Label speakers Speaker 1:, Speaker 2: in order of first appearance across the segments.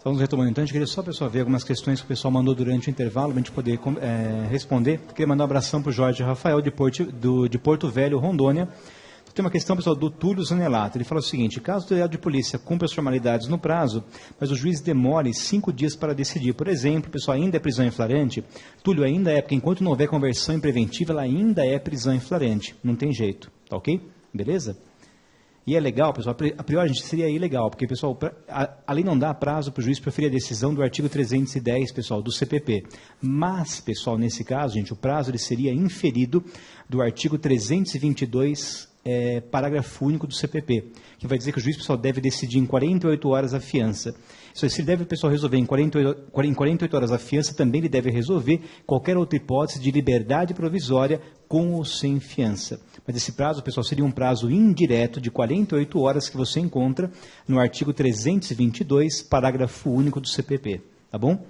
Speaker 1: Vamos retomando então, a gente queria só, pessoal, ver algumas questões que o pessoal mandou durante o intervalo, para a gente poder responder. Queria mandar um abração para o Jorge Rafael, de Porto Velho, Rondônia. Tem uma questão, pessoal, do Túlio Zanelato. Ele fala o seguinte: caso o delegado de polícia cumpra as formalidades no prazo, mas o juiz demore 5 dias para decidir. Por exemplo, pessoal, ainda é prisão em flagrante? Túlio, ainda é, porque enquanto não houver conversão em preventiva, ela ainda é prisão em flagrante. Não tem jeito, tá ok? Beleza? E é legal, pessoal, a priori a gente seria ilegal, porque, pessoal, a lei não dá prazo para o juiz proferir a decisão do artigo 310, pessoal, do CPP. Mas, pessoal, nesse caso, gente, o prazo ele seria inferido do artigo 322, parágrafo único do CPP, que vai dizer que o juiz, pessoal, deve decidir em 48 horas a fiança. Se ele deve, pessoal, resolver em 48 horas a fiança, também ele deve resolver qualquer outra hipótese de liberdade provisória com ou sem fiança. Mas esse prazo, pessoal, seria um prazo indireto de 48 horas que você encontra no artigo 322, parágrafo único do CPP. Tá bom?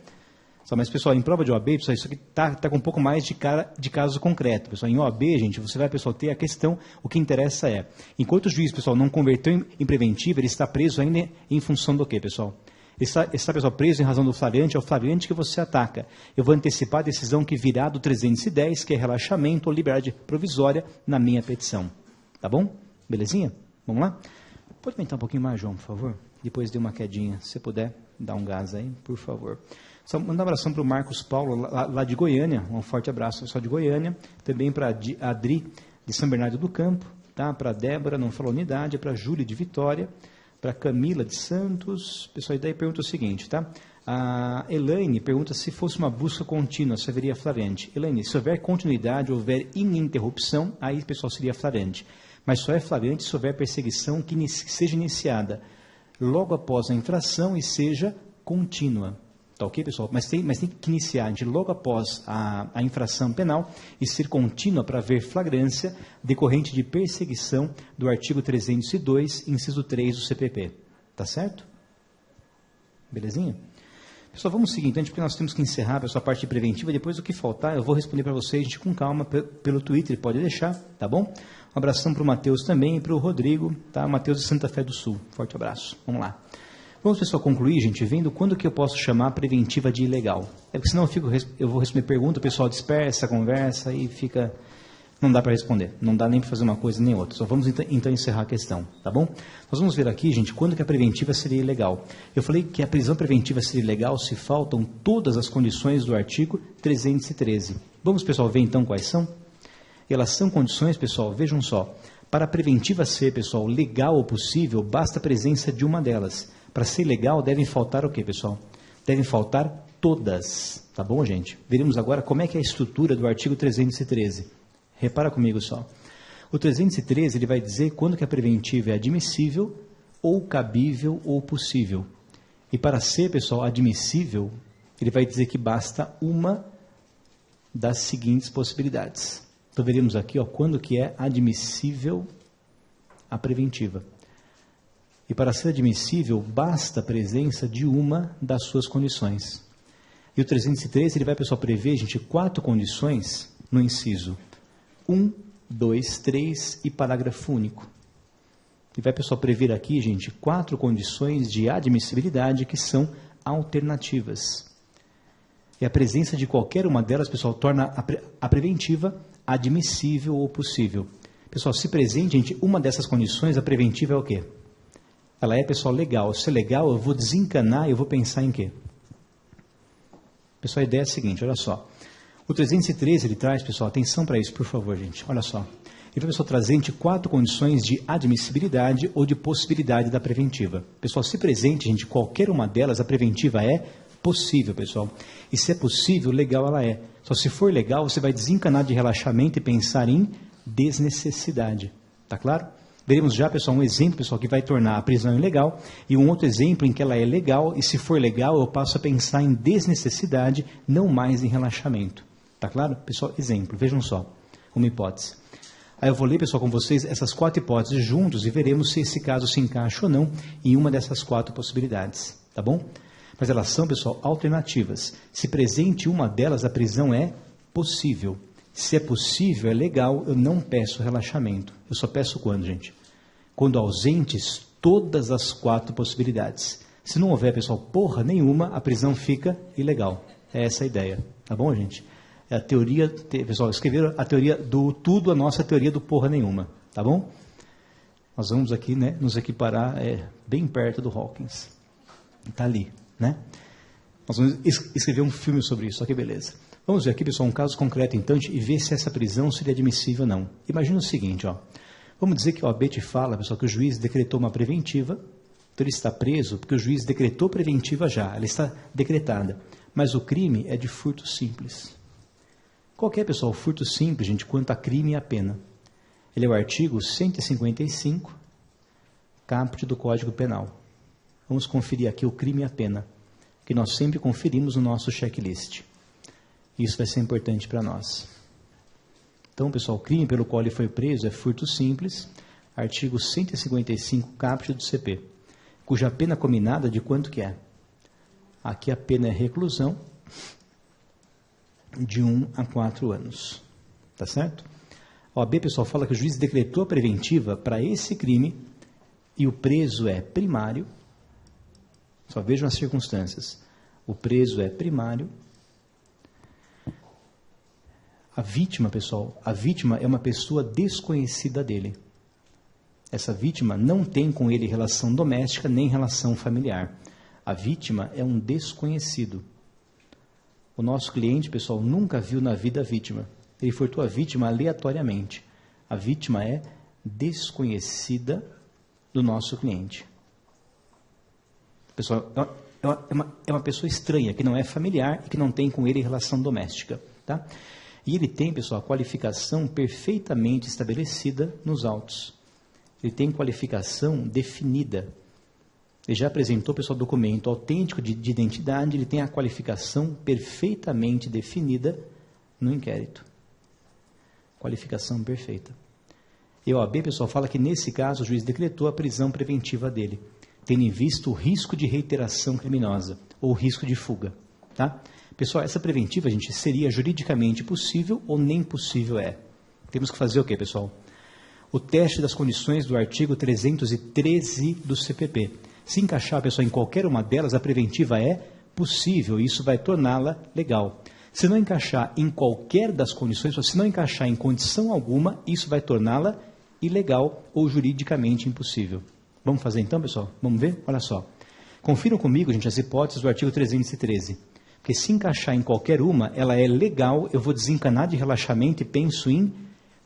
Speaker 1: Mas, pessoal, em prova de OAB, pessoal, isso aqui está com um pouco mais de caso concreto. Pessoal, em OAB, gente, você vai, pessoal, ter a questão, o que interessa é, enquanto o juiz, pessoal, não converteu em preventiva, ele está preso ainda em função do quê, pessoal? Ele está, pessoal, preso em razão do flagrante, é o flagrante que você ataca. Eu vou antecipar a decisão que virá do 310, que é relaxamento ou liberdade provisória, na minha petição. Tá bom? Belezinha? Vamos lá? Pode aumentar um pouquinho mais, João, por favor? Depois de uma quedinha, se puder, dar um gás aí, por favor. Só mandar um abração para o Marcos Paulo, lá de Goiânia, um forte abraço, pessoal de Goiânia, também para a Adri, de São Bernardo do Campo, tá? Para a Débora, não falou unidade, para a Júlia, de Vitória, para a Camila, de Santos. Pessoal, e daí pergunta o seguinte, tá? A Elaine pergunta se fosse uma busca contínua, se haveria flagrante. Elaine, se houver continuidade, houver ininterrupção, aí, pessoal, seria flagrante. Mas só é flagrante se houver perseguição que seja iniciada logo após a infração e seja contínua. Tá ok, pessoal? Mas tem que iniciar logo após a infração penal e ser contínua para haver flagrância decorrente de perseguição do artigo 302, inciso 3 do CPP. Tá certo? Belezinha? Pessoal, vamos seguir, então, porque nós temos que encerrar a parte preventiva. Depois, o que faltar, eu vou responder para vocês, gente, com calma, pelo Twitter, pode deixar, tá bom? Um abração para o Matheus também e para o Rodrigo, tá? Matheus de Santa Fé do Sul. Forte abraço. Vamos lá. Vamos, pessoal, concluir, gente, vendo quando que eu posso chamar a preventiva de ilegal. Porque senão eu vou responder pergunta, o pessoal dispersa, conversa e fica... Não dá para responder, não dá nem para fazer uma coisa nem outra. Só vamos então encerrar a questão, tá bom? Nós vamos ver aqui, gente, quando que a preventiva seria ilegal. Eu falei que a prisão preventiva seria ilegal se faltam todas as condições do artigo 313. Vamos, pessoal, ver então quais são? Elas são condições, pessoal, vejam só. Para a preventiva ser, pessoal, legal ou possível, basta a presença de uma delas. Para ser legal, devem faltar o quê, pessoal? Devem faltar todas, tá bom, gente? Veremos agora como é que é a estrutura do artigo 313. Repara comigo só. O 313, ele vai dizer quando que a preventiva é admissível, ou cabível, ou possível. E para ser, pessoal, admissível, ele vai dizer que basta uma das seguintes possibilidades. Então, veremos aqui, ó, quando que é admissível a preventiva. E para ser admissível, basta a presença de uma das suas condições. E o 313, ele vai, pessoal, prever, gente, 4 condições no inciso 1, 2, 3 e parágrafo único. E vai, pessoal, prever aqui, gente, 4 condições de admissibilidade que são alternativas. E a presença de qualquer uma delas, pessoal, torna a preventiva admissível ou possível. Pessoal, se presente, gente, uma dessas condições, a preventiva é o quê? Ela é, pessoal, legal. Se é legal, eu vou desencanar e eu vou pensar em quê? Pessoal, a ideia é a seguinte, olha só. O 313, ele traz, pessoal, atenção para isso, por favor, gente. Olha só. Ele vai, pessoal, trazer, gente, 4 condições de admissibilidade ou de possibilidade da preventiva. Pessoal, se presente, gente, qualquer uma delas, a preventiva é possível, pessoal. E se é possível, legal ela é. Só se for legal, você vai desencanar de relaxamento e pensar em desnecessidade. Tá claro? Veremos já, pessoal, um exemplo, pessoal, que vai tornar a prisão ilegal e um outro exemplo em que ela é legal e se for legal, eu passo a pensar em desnecessidade, não mais em relaxamento. Tá claro? Pessoal, exemplo, vejam só, uma hipótese. Aí eu vou ler, pessoal, com vocês essas 4 hipóteses juntos e veremos se esse caso se encaixa ou não em uma dessas 4 possibilidades, tá bom? Mas elas são, pessoal, alternativas. Se presente uma delas, a prisão é possível. Se é possível, é legal, eu não peço relaxamento. Eu só peço quando, gente? Quando ausentes todas as 4 possibilidades. Se não houver, pessoal, porra nenhuma, a prisão fica ilegal. É essa a ideia. Tá bom, gente? É a teoria, pessoal, escreveram a teoria do tudo, a nossa teoria do porra nenhuma. Tá bom? Nós vamos aqui, né, nos equiparar bem perto do Hawkins. Está ali, né? Nós vamos escrever um filme sobre isso, olha que beleza. Vamos ver aqui, pessoal, um caso concreto, então, e ver se essa prisão seria admissível ou não. Imagina o seguinte, ó. Vamos dizer que o OAB te fala, pessoal, que o juiz decretou uma preventiva, então ele está preso porque o juiz decretou preventiva já, ela está decretada. Mas o crime é de furto simples. Qual que é, pessoal, o furto simples, gente, quanto a crime e a pena? Ele é o artigo 155, caput do Código Penal. Vamos conferir aqui o crime e a pena, que nós sempre conferimos no nosso checklist. Isso vai ser importante para nós. Então, pessoal, o crime pelo qual ele foi preso é furto simples, artigo 155, caput do CP, cuja pena combinada de quanto que é? Aqui a pena é reclusão de 1 a 4 anos. Tá certo? A OAB, pessoal, fala que o juiz decretou a preventiva para esse crime e o preso é primário. Só vejam as circunstâncias. O preso é primário. A vítima, pessoal, a vítima é uma pessoa desconhecida dele. Essa vítima não tem com ele relação doméstica nem relação familiar. A vítima é um desconhecido. O nosso cliente, pessoal, nunca viu na vida a vítima. Ele furtou a vítima aleatoriamente. A vítima é desconhecida do nosso cliente. Pessoal, é uma pessoa estranha, que não é familiar e que não tem com ele relação doméstica. Tá? E ele tem, pessoal, a qualificação perfeitamente estabelecida nos autos. Ele tem qualificação definida. Ele já apresentou, pessoal, documento autêntico de identidade, ele tem a qualificação perfeitamente definida no inquérito. Qualificação perfeita. E a OAB, pessoal, fala que nesse caso o juiz decretou a prisão preventiva dele, tendo em vista o risco de reiteração criminosa ou o risco de fuga. Tá? Pessoal, essa preventiva, gente, seria juridicamente possível ou nem possível é? Temos que fazer o quê, pessoal? O teste das condições do artigo 313 do CPP. Se encaixar, pessoal, em qualquer uma delas, a preventiva é possível, e isso vai torná-la legal. Se não encaixar em qualquer das condições, se não encaixar em condição alguma, isso vai torná-la ilegal ou juridicamente impossível. Vamos fazer então, pessoal? Vamos ver? Olha só. Confiram comigo, gente, as hipóteses do artigo 313. Porque se encaixar em qualquer uma, ela é legal, eu vou desencanar de relaxamento e penso em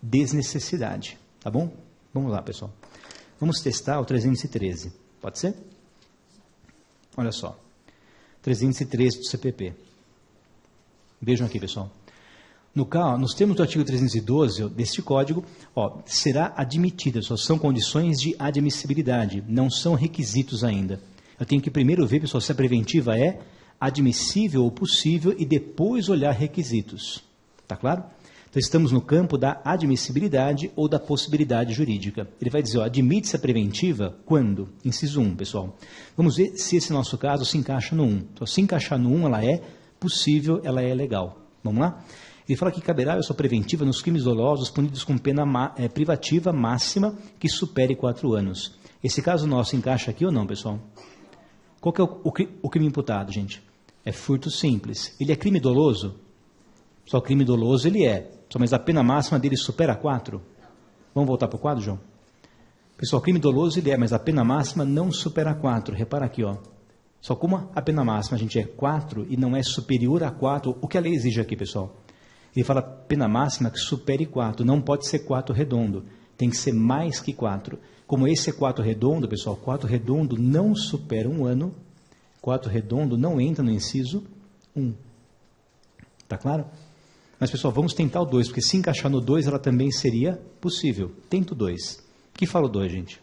Speaker 1: desnecessidade. Tá bom? Vamos lá, pessoal. Vamos testar o 313. Pode ser? Olha só. 313 do CPP. Vejam aqui, pessoal. Nos termos do artigo 312 deste código, será admitida, só são condições de admissibilidade, não são requisitos ainda. Eu tenho que primeiro ver, pessoal, se a preventiva é admissível ou possível e depois olhar requisitos. Tá claro? Então, estamos no campo da admissibilidade ou da possibilidade jurídica. Ele vai dizer, admite-se a preventiva quando? Inciso 1, pessoal. Vamos ver se esse nosso caso se encaixa no 1. Então, se encaixar no 1, ela é possível, ela é legal. Vamos lá? Ele fala que caberá a sua preventiva nos crimes dolosos punidos com pena privativa máxima que supere 4 anos. Esse caso nosso encaixa aqui ou não, pessoal? Qual que é o crime imputado, gente? É furto simples. Ele é crime doloso? Só crime doloso ele é. Mas a pena máxima dele supera 4? Vamos voltar para o quadro, João? Pessoal, crime doloso ele é, mas a pena máxima não supera 4. Repara aqui, ó. Só como a pena máxima, gente, é 4 e não é superior a 4, o que a lei exige aqui, pessoal? Ele fala pena máxima que supere 4, não pode ser 4 redondo, tem que ser mais que 4. Como esse é 4 redondo, pessoal, 4 redondo não supera 1 ano, 4 redondo não entra no inciso 1. Tá claro? Mas, pessoal, vamos tentar o 2, porque se encaixar no 2, ela também seria possível. Tenta o 2. O que fala o 2, gente?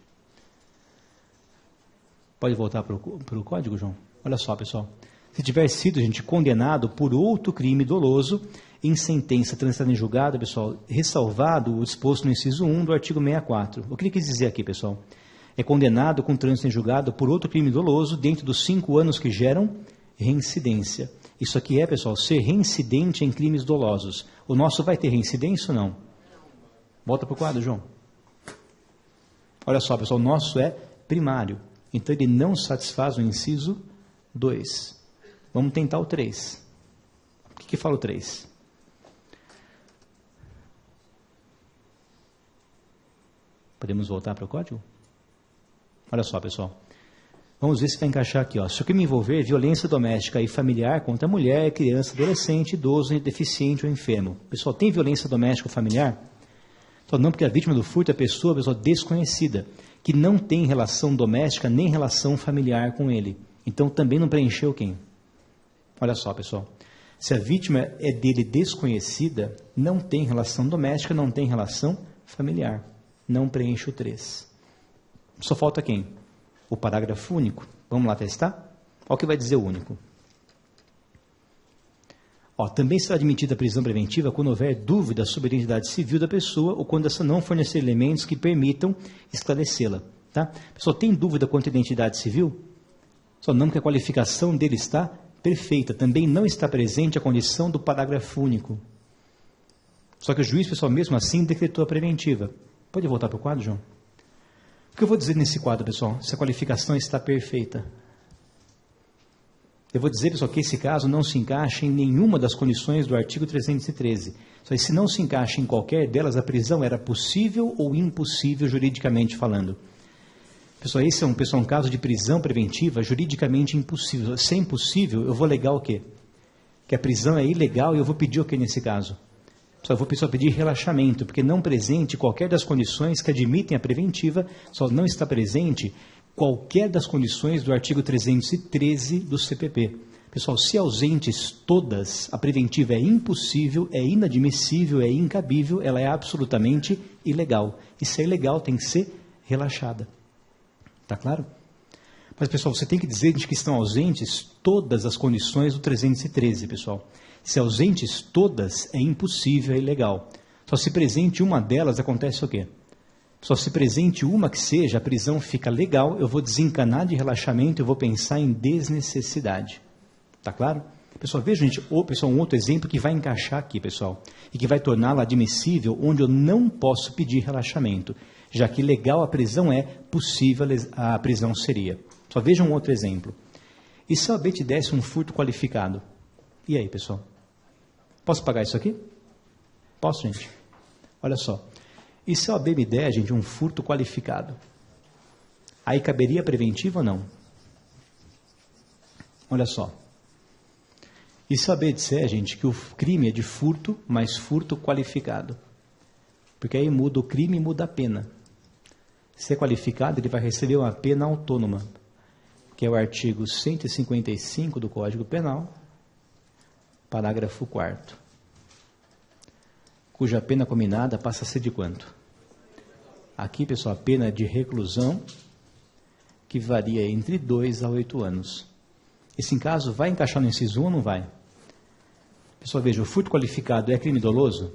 Speaker 1: Pode voltar para o código, João? Olha só, pessoal. Se tiver sido, gente, condenado por outro crime doloso, em sentença transitada em julgado, pessoal, ressalvado o disposto no inciso 1 do artigo 64. O que ele quis dizer aqui, pessoal? É condenado com trânsito em julgado por outro crime doloso dentro dos 5 anos que geram reincidência. Isso aqui é, pessoal, ser reincidente em crimes dolosos. O nosso vai ter reincidência ou não? Volta para o quadro, João. Olha só, pessoal, o nosso é primário. Então, ele não satisfaz o inciso 2. Vamos tentar o 3. O que fala o 3? Podemos voltar para o código? Olha só, pessoal. Vamos ver se vai encaixar aqui. Ó. Se o crime envolver violência doméstica e familiar contra mulher, criança, adolescente, idoso, deficiente ou enfermo. Pessoal, tem violência doméstica ou familiar? Então, não, porque a vítima do furto é a pessoa desconhecida, que não tem relação doméstica nem relação familiar com ele. Então, também não preencheu quem? Olha só, pessoal. Se a vítima é dele desconhecida, não tem relação doméstica, não tem relação familiar. Não preenche o 3. Só falta quem? O parágrafo único. Vamos lá testar? Olha o que vai dizer o único. Ó, também será admitida a prisão preventiva quando houver dúvida sobre a identidade civil da pessoa ou quando essa não fornecer elementos que permitam esclarecê-la. Tá? Pessoal, tem dúvida quanto à identidade civil? Só não que a qualificação dele está perfeita. Também não está presente a condição do parágrafo único. Só que o juiz, pessoal, mesmo assim, decretou a preventiva. Pode voltar para o quadro, João? O que eu vou dizer nesse quadro, pessoal? Se a qualificação está perfeita. Eu vou dizer, pessoal, que esse caso não se encaixa em nenhuma das condições do artigo 313. Só que se não se encaixa em qualquer delas, a prisão era possível ou impossível, juridicamente falando. Pessoal, esse é um caso de prisão preventiva juridicamente impossível. Se é impossível, eu vou alegar o quê? Que a prisão é ilegal e eu vou pedir o quê nesse caso? Só vou pedir relaxamento, porque não presente qualquer das condições que admitem a preventiva, só não está presente qualquer das condições do artigo 313 do CPP. Pessoal, se ausentes todas, a preventiva é impossível, é inadmissível, é incabível, ela é absolutamente ilegal. E se é ilegal, tem que ser relaxada. Está claro? Mas, pessoal, você tem que dizer que estão ausentes todas as condições do 313, pessoal. Se ausentes todas, é impossível, é ilegal. Só se presente uma delas, acontece o quê? Só se presente uma que seja, a prisão fica legal, eu vou desencanar de relaxamento, eu vou pensar em desnecessidade. Está claro? Pessoal, veja, gente, pessoal, um outro exemplo que vai encaixar aqui, pessoal, e que vai torná-la admissível, onde eu não posso pedir relaxamento, já que legal a prisão é, possível a prisão seria. Só veja um outro exemplo. E se a OAB te desse um furto qualificado? E aí, pessoal? Posso pagar isso aqui? Posso, gente? Olha só. E se a OAB me der, gente, um furto qualificado? Aí caberia preventiva ou não? Olha só. E se a OAB disser, gente, que o crime é de furto, mas furto qualificado? Porque aí muda o crime e muda a pena. Se é qualificado, ele vai receber uma pena autônoma, que é o artigo 155 do Código Penal, parágrafo 4º, cuja pena combinada passa a ser de quanto? Aqui, pessoal, a pena de reclusão, que varia entre 2 a 8 anos. Esse caso vai encaixar no inciso 1 ou não vai? Pessoal, veja, o furto qualificado é crime doloso?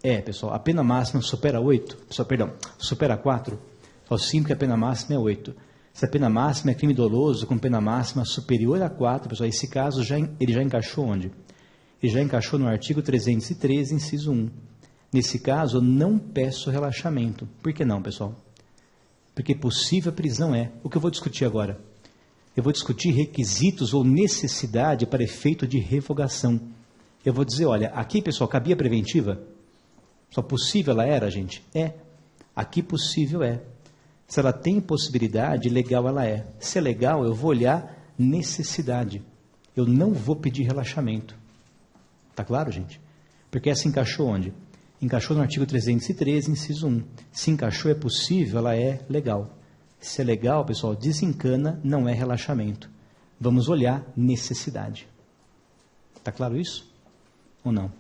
Speaker 1: É, pessoal, a pena máxima supera 8, supera 4, só sim, porque a pena máxima é 8. Se a pena máxima é crime doloso com pena máxima superior a 4, pessoal, esse caso ele já encaixou onde? Ele já encaixou no artigo 313, inciso 1. Nesse caso, eu não peço relaxamento. Por que não, pessoal? Porque possível a prisão é. O que eu vou discutir agora? Eu vou discutir requisitos ou necessidade para efeito de revogação. Eu vou dizer, olha, aqui, pessoal, cabia preventiva? Só possível ela era, gente? É. Aqui possível é. Se ela tem possibilidade, legal ela é. Se é legal, eu vou olhar necessidade. Eu não vou pedir relaxamento. Está claro, gente? Porque essa encaixou onde? Encaixou no artigo 313, inciso 1. Se encaixou, é possível, ela é legal. Se é legal, pessoal, desencana, não é relaxamento. Vamos olhar necessidade. Está claro isso? Ou não?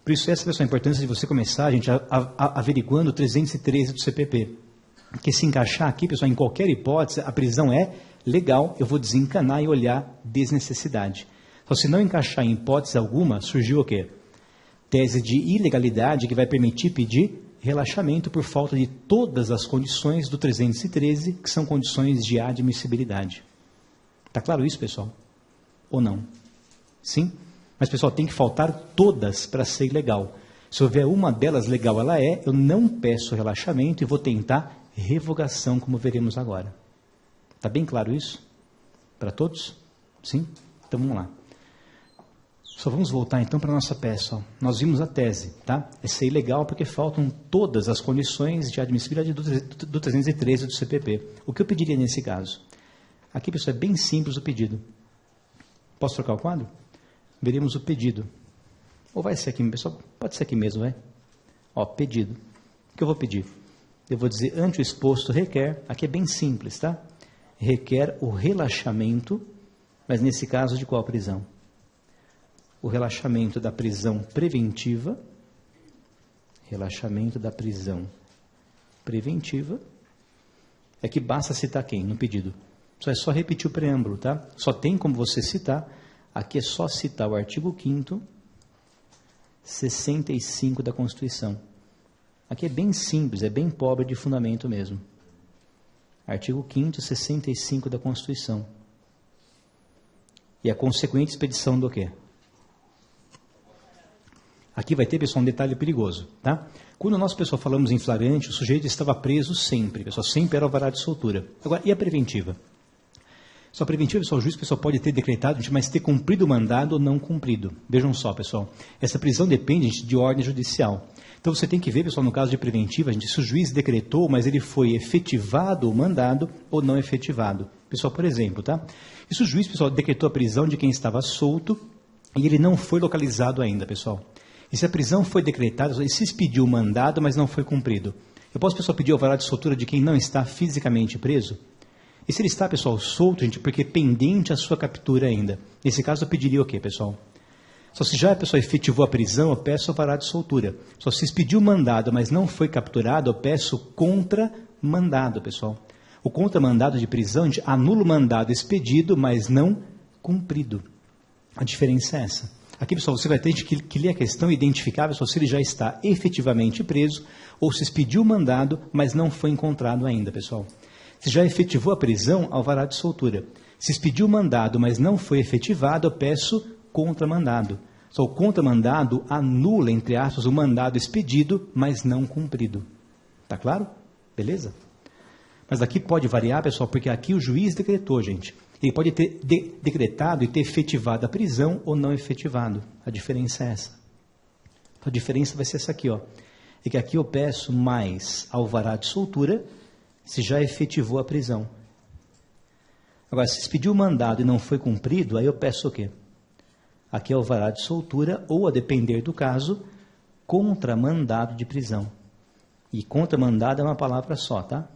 Speaker 1: Por isso, essa, pessoal, a importância de você começar, gente, averiguando o 313 do CPP. Porque se encaixar aqui, pessoal, em qualquer hipótese, a prisão é legal, eu vou desencanar e olhar desnecessidade. Então, se não encaixar em hipótese alguma, surgiu o quê? Tese de ilegalidade que vai permitir pedir relaxamento por falta de todas as condições do 313, que são condições de admissibilidade. Está claro isso, pessoal? Ou não? Sim? Mas, pessoal, tem que faltar todas para ser ilegal. Se houver uma delas legal, ela é, eu não peço relaxamento e vou tentar revogação, como veremos agora. Está bem claro isso? Para todos? Sim? Então vamos lá. Só vamos voltar então para a nossa peça. Ó. Nós vimos a tese, tá? Essa é ilegal porque faltam todas as condições de admissibilidade do 313 do CPP. O que eu pediria nesse caso? Aqui, pessoal, é bem simples o pedido. Posso trocar o quadro? Veremos o pedido. Ou vai ser aqui, pessoal? Pode ser aqui mesmo, vai? Ó, pedido. O que eu vou pedir? Eu vou dizer, ante o exposto requer, aqui é bem simples, tá? Requer o relaxamento, mas nesse caso de qual prisão? O relaxamento da prisão preventiva, relaxamento da prisão preventiva, é que basta citar quem no pedido? É só repetir o preâmbulo, tá? Só tem como você citar, aqui é só citar o artigo 5º, 65 da Constituição. Aqui é bem simples, é bem pobre de fundamento mesmo. Artigo 5º, 65 da Constituição. E a consequente expedição do quê? Aqui vai ter, pessoal, um detalhe perigoso, tá? Quando nós, pessoal, falamos em flagrante, o sujeito estava preso sempre, pessoal, sempre era alvará de soltura. Agora, e a preventiva? Só preventiva, pessoal, o juiz, pessoal, pode ter decretado, mas ter cumprido o mandado ou não cumprido. Vejam só, pessoal, essa prisão depende, gente, de ordem judicial. Então, você tem que ver, pessoal, no caso de preventiva, gente, se o juiz decretou, mas ele foi efetivado o mandado ou não efetivado. Pessoal, por exemplo, tá? E se o juiz, pessoal, decretou a prisão de quem estava solto e ele não foi localizado ainda, pessoal? E se a prisão foi decretada, ele se expediu o mandado, mas não foi cumprido. Eu posso, pessoal, pedir o alvará de soltura de quem não está fisicamente preso? E se ele está, pessoal, solto, gente, porque pendente a sua captura ainda? Nesse caso, eu pediria o quê, pessoal? Só se já a pessoa efetivou a prisão, eu peço alvará de soltura. Só se expediu o mandado, mas não foi capturado, eu peço contra-mandado, pessoal. O contra-mandado de prisão, gente, anula o mandado expedido, mas não cumprido. A diferença é essa. Aqui, pessoal, você vai ter que ler a questão e identificar, pessoal, se ele já está efetivamente preso ou se expediu o mandado, mas não foi encontrado ainda, pessoal. Se já efetivou a prisão, alvará de soltura. Se expediu o mandado, mas não foi efetivado, eu peço contramandado. Só o contramandado anula, entre aspas, o mandado expedido, mas não cumprido. Tá claro? Beleza? Mas aqui pode variar, pessoal, porque aqui o juiz decretou, gente. Ele pode ter decretado e ter efetivado a prisão ou não efetivado. A diferença é essa. A diferença vai ser essa aqui, ó. É que aqui eu peço mais alvará de soltura, se já efetivou a prisão. Agora, se expediu o mandado e não foi cumprido, aí eu peço o quê? Aqui é alvará de soltura ou, a depender do caso, contramandado de prisão. E contramandado é uma palavra só, tá?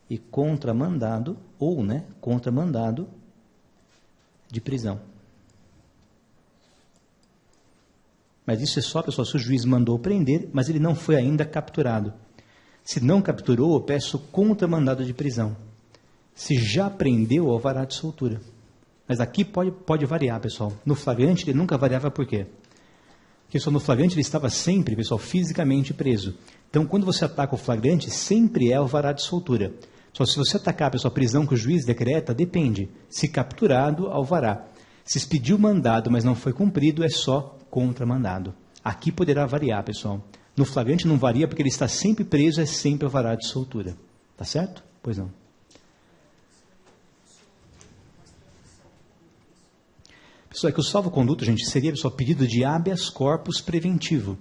Speaker 1: E contramandado, ou, né, contramandado de prisão. Mas isso é só, pessoal, se o juiz mandou prender, mas ele não foi ainda capturado. Se não capturou, eu peço contramandado de prisão. Se já prendeu, alvará de soltura. Mas aqui pode variar, pessoal. No flagrante, ele nunca variava por quê? Porque só no flagrante ele estava sempre, pessoal, fisicamente preso. Então, quando você ataca o flagrante, sempre é alvará de soltura. Só se você atacar, pessoal, a prisão que o juiz decreta, depende. Se capturado, alvará. Se expediu mandado, mas não foi cumprido, é só contramandado. Aqui poderá variar, pessoal. No flagrante não varia porque ele está sempre preso, é sempre alvará de soltura. Tá certo? Pois não. Pessoal, é que o salvo-conduto, gente, seria, pessoal, pedido de habeas corpus preventivo.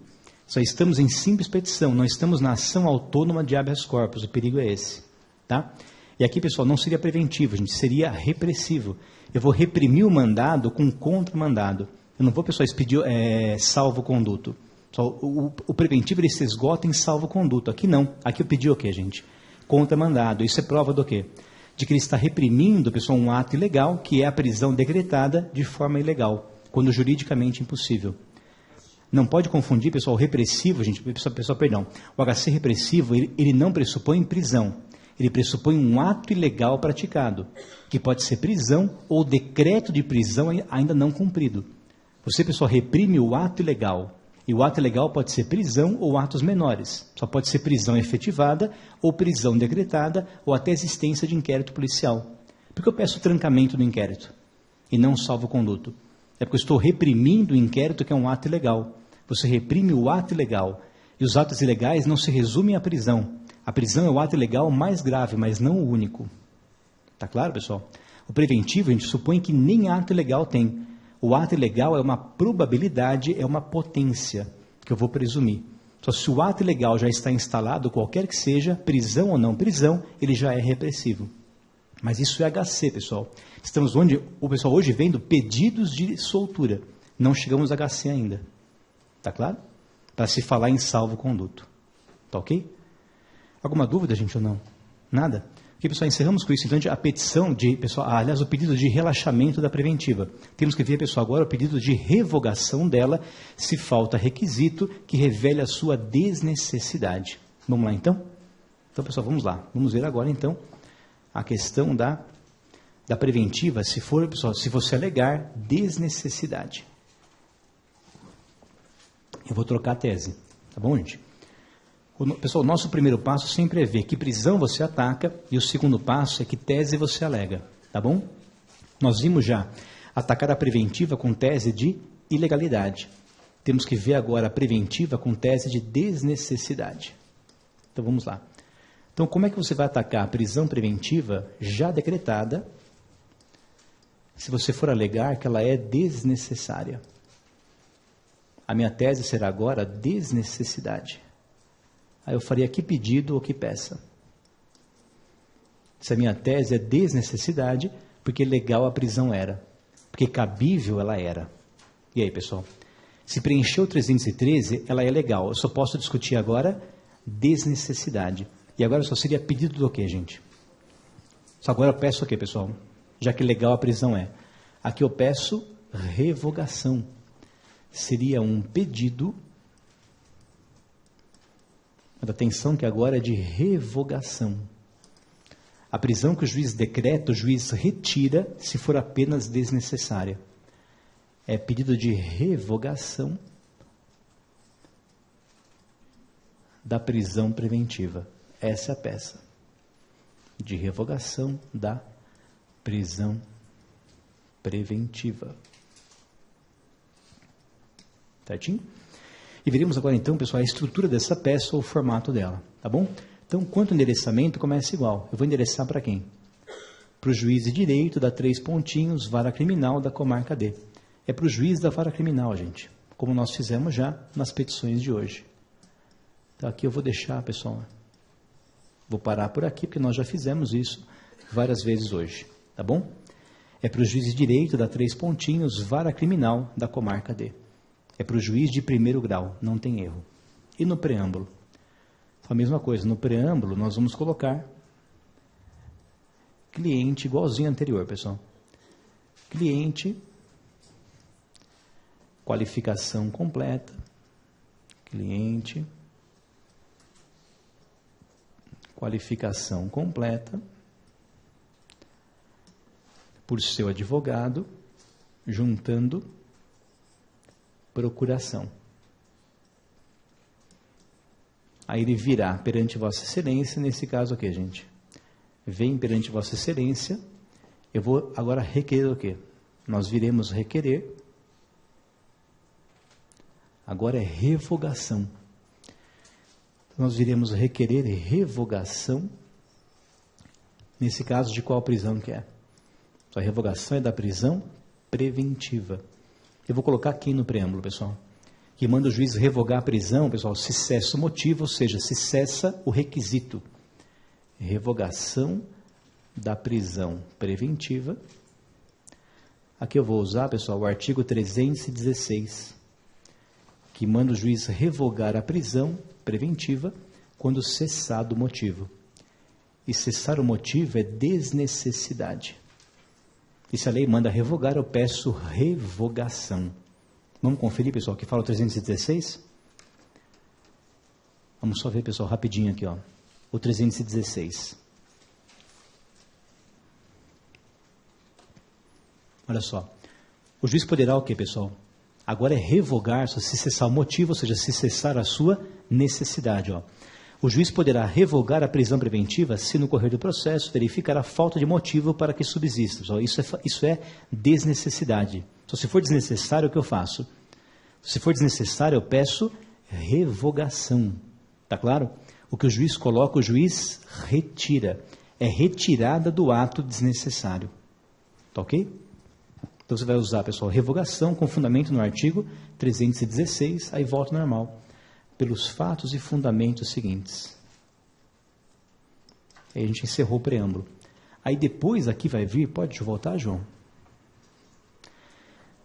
Speaker 1: Só estamos em simples petição, não estamos na ação autônoma de habeas corpus. O perigo é esse. Tá? E aqui, pessoal, não seria preventivo, gente, seria repressivo. Eu vou reprimir o mandado com contramandado. Eu não vou, pessoal, expedir salvo-conduto. O preventivo ele se esgota em salvo-conduto. Aqui não. Aqui eu pedi o quê, gente? Contramandado. Isso é prova do quê? De que ele está reprimindo, pessoal, um ato ilegal, que é a prisão decretada de forma ilegal, quando juridicamente impossível. Não pode confundir, pessoal, o repressivo, gente, pessoal, perdão. O HC repressivo, ele não pressupõe prisão. Ele pressupõe um ato ilegal praticado, que pode ser prisão ou decreto de prisão ainda não cumprido. Você, pessoal, reprime o ato ilegal. E o ato ilegal pode ser prisão ou atos menores. Só pode ser prisão efetivada ou prisão decretada ou até existência de inquérito policial. Por que eu peço trancamento do inquérito e não salvo-conduto? É porque eu estou reprimindo o inquérito, que é um ato ilegal. Você reprime o ato ilegal. E os atos ilegais não se resumem à prisão. A prisão é o ato ilegal mais grave, mas não o único. Tá claro, pessoal? O preventivo, a gente supõe que nem ato ilegal tem. O ato ilegal é uma probabilidade, é uma potência, que eu vou presumir. Só se o ato ilegal já está instalado, qualquer que seja, prisão ou não prisão, ele já é repressivo. Mas isso é HC, pessoal. Estamos onde o pessoal hoje vendo pedidos de soltura. Não chegamos a HC ainda. Tá claro? Para se falar em salvo-conduto. Tá ok? Alguma dúvida, gente, ou não? Nada? Ok, pessoal, encerramos com isso. Então, a petição de, pessoal, aliás, o pedido de relaxamento da preventiva. Temos que ver, pessoal, agora o pedido de revogação dela, se falta requisito que revele a sua desnecessidade. Vamos lá, então? Então, pessoal, vamos lá. Vamos ver agora, então, a questão da preventiva, se for, pessoal, se você alegar desnecessidade. Eu vou trocar a tese. Tá bom, gente? Pessoal, o nosso primeiro passo sempre é ver que prisão você ataca e o segundo passo é que tese você alega, tá bom? Nós vimos já atacar a preventiva com tese de ilegalidade. Temos que ver agora a preventiva com tese de desnecessidade. Então vamos lá. Então como é que você vai atacar a prisão preventiva já decretada se você for alegar que ela é desnecessária? A minha tese será agora desnecessidade. Aí eu faria que pedido ou que peça. Se a minha tese é desnecessidade, porque legal a prisão era. Porque cabível ela era. E aí, pessoal? Se preencheu 313, ela é legal. Eu só posso discutir agora desnecessidade. E agora só seria pedido do quê, gente? Só agora eu peço o quê, pessoal? Já que legal a prisão é. Aqui eu peço revogação. Seria um pedido. Mas atenção que agora é de revogação. A prisão que o juiz decreta, o juiz retira se for apenas desnecessária. É pedido de revogação da prisão preventiva. Essa é a peça. De revogação da prisão preventiva. Certinho? E veremos agora, então, pessoal, a estrutura dessa peça ou o formato dela, tá bom? Então, quanto ao endereçamento, começa igual. Eu vou endereçar para quem? Para o juiz de direito, da 3 pontinhos, vara criminal da comarca D. É para o juiz da vara criminal, gente, como nós fizemos já nas petições de hoje. Então, aqui eu vou deixar, pessoal, vou parar por aqui, porque nós já fizemos isso várias vezes hoje, tá bom? É para o juiz de direito, da 3 pontinhos, vara criminal da comarca D. É para o juiz de primeiro grau, não tem erro. E no preâmbulo? A mesma coisa, no preâmbulo nós vamos colocar cliente igualzinho ao anterior, pessoal. Cliente, qualificação completa, cliente, qualificação completa, por seu advogado, juntando procuração. Aí ele virá perante Vossa Excelência, nesse caso aqui, gente. Vem perante Vossa Excelência, eu vou agora requerer o quê? Nós viremos requerer, agora é revogação. Nós viremos requerer revogação, nesse caso de qual prisão que é? A revogação é da prisão preventiva. Eu vou colocar aqui no preâmbulo, pessoal, que manda o juiz revogar a prisão, pessoal, se cessa o motivo, ou seja, se cessa o requisito. Revogação da prisão preventiva. Aqui eu vou usar, pessoal, o artigo 316, que manda o juiz revogar a prisão preventiva quando cessado o motivo. E cessar o motivo é desnecessidade. E se a lei manda revogar, eu peço revogação. Vamos conferir, pessoal, o que fala o 316? Vamos só ver, pessoal, rapidinho aqui, ó. O 316. Olha só. O juiz poderá o quê, pessoal? Agora é revogar, só se cessar o motivo, ou seja, se cessar a sua necessidade, ó. O juiz poderá revogar a prisão preventiva se no correr do processo verificar a falta de motivo para que subsista. Isso é desnecessidade. Então, se for desnecessário, o que eu faço? Se for desnecessário, eu peço revogação. Está claro? O que o juiz coloca, o juiz retira. É retirada do ato desnecessário. Tá ok? Então você vai usar, pessoal, revogação com fundamento no artigo 316, aí volta ao normal. Pelos fatos e fundamentos seguintes. Aí a gente encerrou o preâmbulo. Aí depois aqui vai vir, pode voltar, João?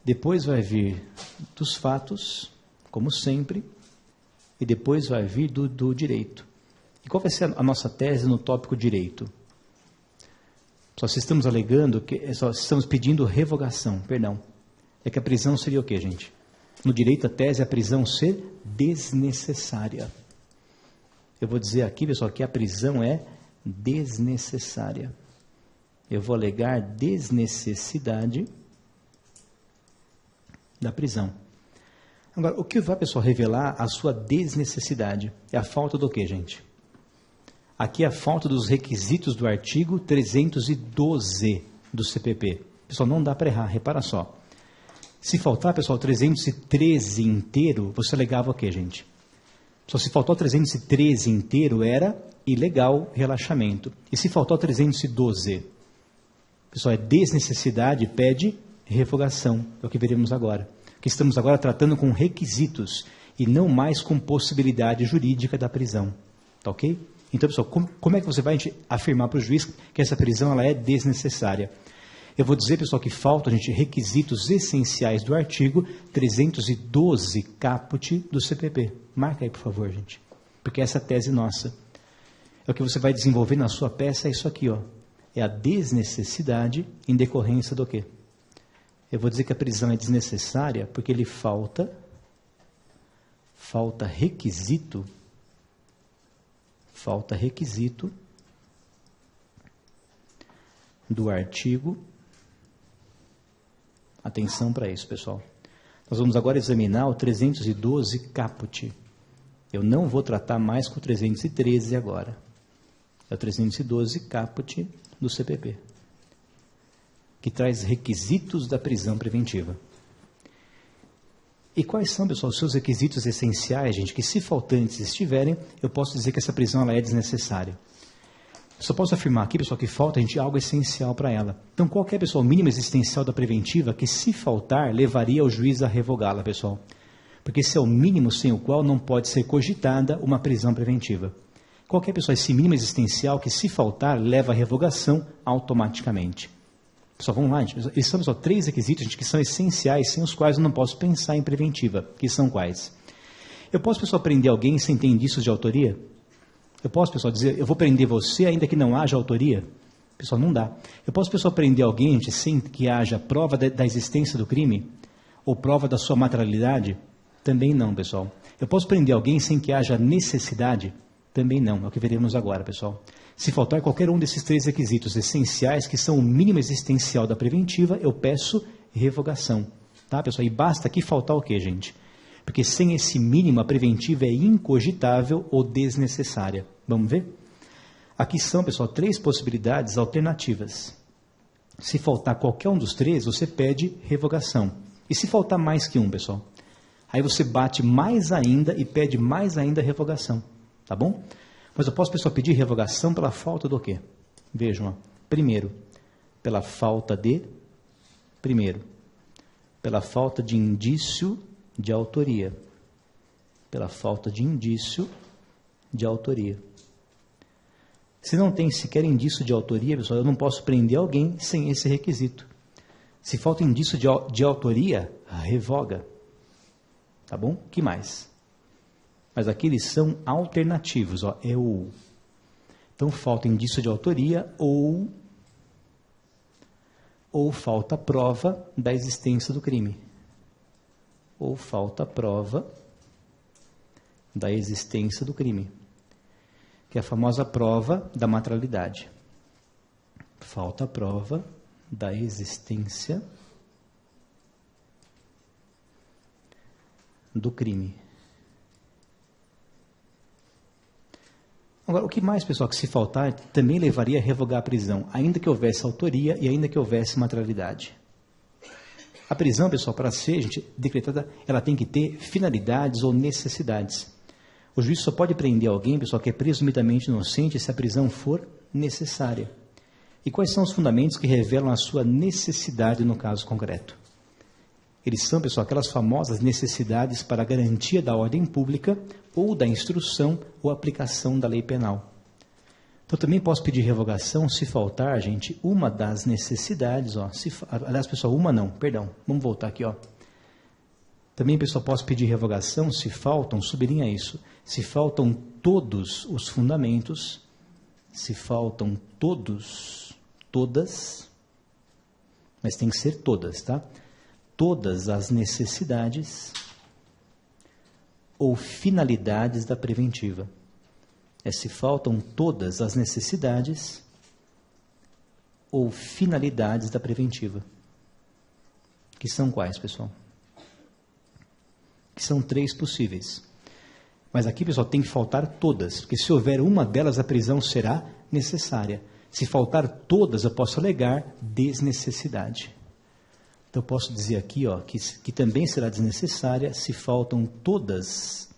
Speaker 1: Depois vai vir dos fatos, como sempre, e depois vai vir do direito. E qual vai ser a nossa tese no tópico direito? Só se estamos alegando, só estamos pedindo revogação, perdão. É que a prisão seria o quê, gente? No direito, a tese é a prisão ser desnecessária. Eu vou dizer aqui, pessoal, que a prisão é desnecessária. Eu vou alegar desnecessidade da prisão. Agora, o que vai, pessoal, revelar a sua desnecessidade? É a falta do quê, gente? Aqui é a falta dos requisitos do artigo 312 do CPP. Pessoal, não dá para errar, repara só. Se faltar, pessoal, 313 inteiro, você alegava o quê, gente? Só se faltar o 313 inteiro, era ilegal relaxamento. E se faltar o 312, pessoal, é desnecessidade, pede revogação. É o que veremos agora. Que estamos agora tratando com requisitos e não mais com possibilidade jurídica da prisão. Tá ok? Então, pessoal, como é que você vai afirmar para o juiz que essa prisão ela é desnecessária? Eu vou dizer, pessoal, que faltam, gente, requisitos essenciais do artigo 312 caput do CPP. Marca aí, por favor, gente. Porque essa é a tese nossa. É o que você vai desenvolver na sua peça, é isso aqui, ó. É a desnecessidade em decorrência do quê? Eu vou dizer que a prisão é desnecessária porque ele falta requisito do artigo. Atenção para isso, pessoal. Nós vamos agora examinar o 312 caput. Eu não vou tratar mais com o 313 agora. É o 312 caput do CPP, que traz requisitos da prisão preventiva. E quais são, pessoal, os seus requisitos essenciais, gente, que se faltantes estiverem, eu posso dizer que essa prisão ela é desnecessária. Eu só posso afirmar aqui, pessoal, que falta, gente, algo essencial para ela. Então, qual é, pessoal, o mínimo existencial da preventiva que, se faltar, levaria o juiz a revogá-la, pessoal? Porque esse é o mínimo sem o qual não pode ser cogitada uma prisão preventiva. Qual é, pessoal, esse mínimo existencial que, se faltar, leva à revogação automaticamente? Pessoal, vamos lá, gente. Esses são só 3 requisitos, gente, que são essenciais, sem os quais eu não posso pensar em preventiva. Que são quais? Eu posso, pessoal, prender alguém sem ter indícios de autoria? Eu posso, pessoal, dizer, eu vou prender você ainda que não haja autoria? Pessoal, não dá. Eu posso, pessoal, prender alguém, gente, sem que haja prova da existência do crime? Ou prova da sua materialidade? Também não, pessoal. Eu posso prender alguém sem que haja necessidade? Também não. É o que veremos agora, pessoal. Se faltar qualquer um desses 3 requisitos essenciais, que são o mínimo existencial da preventiva, eu peço revogação. Tá, pessoal? E basta aqui faltar o quê, gente? Porque sem esse mínimo, a preventiva é incogitável ou desnecessária. Vamos ver? Aqui são, pessoal, 3 possibilidades alternativas. Se faltar qualquer um dos 3, você pede revogação. E se faltar mais que um, pessoal? Aí você bate mais ainda e pede mais ainda revogação. Tá bom? Mas eu posso, pessoal, pedir revogação pela falta do quê? Vejam, ó. Primeiro, pela falta de indício de autoria. Pela falta de indício de autoria. Se não tem sequer indício de autoria, pessoal, eu não posso prender alguém sem esse requisito. Se falta indício de autoria, revoga. Tá bom? Que mais? Mas aqui eles são alternativos, ó, é ou. Então, falta indício de autoria ou falta prova da existência do crime. Ou falta prova da existência do crime. Que é a famosa prova da materialidade. Falta prova da existência do crime. Agora, o que mais, pessoal, que se faltar, também levaria a revogar a prisão, ainda que houvesse autoria e ainda que houvesse materialidade. A prisão, pessoal, para ser, gente, decretada, ela tem que ter finalidades ou necessidades. O juiz só pode prender alguém, pessoal, que é presumidamente inocente se a prisão for necessária. E quais são os fundamentos que revelam a sua necessidade no caso concreto? Eles são, pessoal, aquelas famosas necessidades para a garantia da ordem pública ou da instrução ou aplicação da lei penal. Então, também posso pedir revogação se faltar, gente, uma das necessidades, aliás, pessoal, uma não, perdão, vamos voltar aqui, Também, pessoal, posso pedir revogação se faltam, sublinha isso, se faltam todos os fundamentos, se faltam todas, mas tem que ser todas, tá? Todas as necessidades ou finalidades da preventiva. Se faltam todas as necessidades ou finalidades da preventiva. Que são quais, pessoal? Que são 3 possíveis. Mas aqui, pessoal, tem que faltar todas, porque se houver uma delas, a prisão será necessária. Se faltar todas, eu posso alegar desnecessidade. Então, eu posso dizer aqui que também será desnecessária se faltam todas